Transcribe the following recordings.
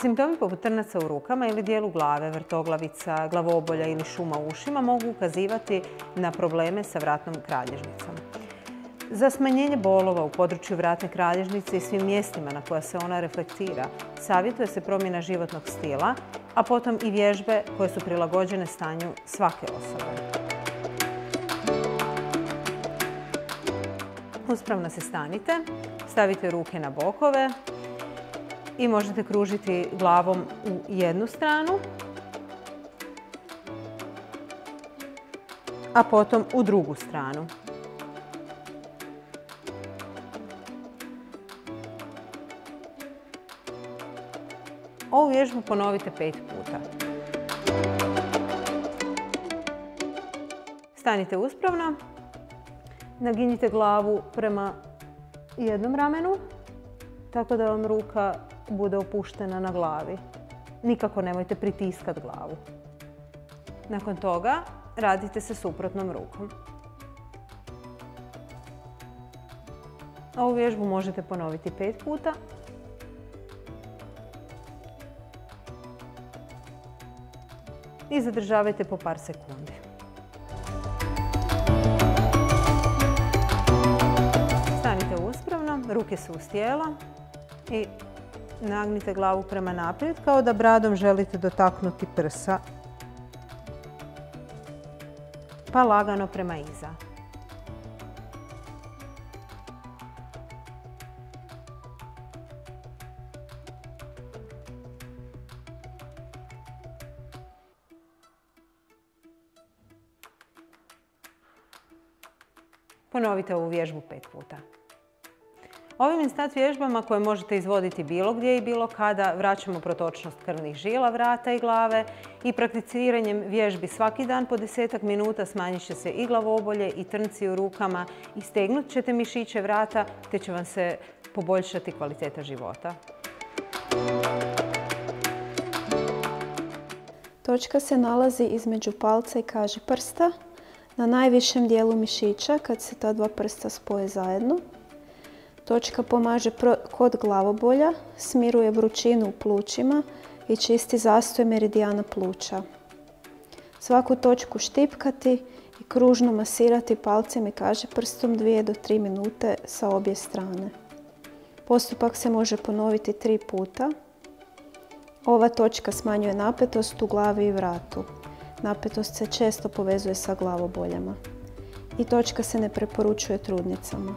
Simptomi poput trnaca u rukama ili dijelu glave, vrtoglavica, glavobolja ili šuma u ušima mogu ukazivati na probleme sa vratnom kralježnicom. Za smanjenje bolova u području vratne kralježnice i svim mjestima na koja se ona reflektira, savjetuje se promjena životnog stila, a potom i vježbe koje su prilagođene stanju svake osobe. Uspravno se stanite, stavite ruke na bokove i možete kružiti glavom u jednu stranu, a potom u drugu stranu. Ovu vježbu ponovite 5 puta. Stanite uspravno, naginjite glavu prema jednom ramenu, tako da vam ruka bude opuštena na glavi. Nikako nemojte pritiskati glavu. Nakon toga radite sa suprotnom rukom. Ovu vježbu možete ponoviti 5 puta. I zadržavajte po par sekundi. Stanite uspravno, ruke su uz tijelo i nagnite glavu prema naprijed kao da bradom želite dotaknuti prsa, pa lagano prema iza. Ponovite ovu vježbu 5 puta. Ovim instant vježbama koje možete izvoditi bilo gdje i bilo kada vraćamo protočnost krvnih žila, vrata i glave i prakticiranjem vježbi svaki dan po 10-ak minuta smanjit će se i glavobolje i trnci u rukama i stegnut ćete mišiće vrata te će vam se poboljšati kvaliteta života. Točka se nalazi između palca i kaži prsta, na najvišem dijelu mišića kad se ta dva prsta spoje zajedno. Točka pomaže kod glavobolja, smiruje vrućinu u plućima i čisti zastoj meridijana pluća. Svaku točku štipkati i kružno masirati palcem i kažiprstom 2 do 3 minute sa obje strane. Postupak se može ponoviti 3 puta. Ova točka smanjuje napetost u glavi i vratu. Napetost se često povezuje sa glavoboljama. I točka se ne preporučuje trudnicama.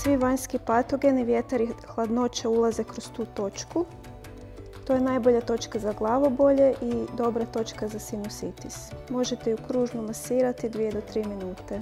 Svi vanjski patogeni, vjetar i hladnoća ulaze kroz tu točku. To je najbolja točka za glavobolje i dobra točka za sinusitis. Možete ju kružno masirati 2 do 3 minute.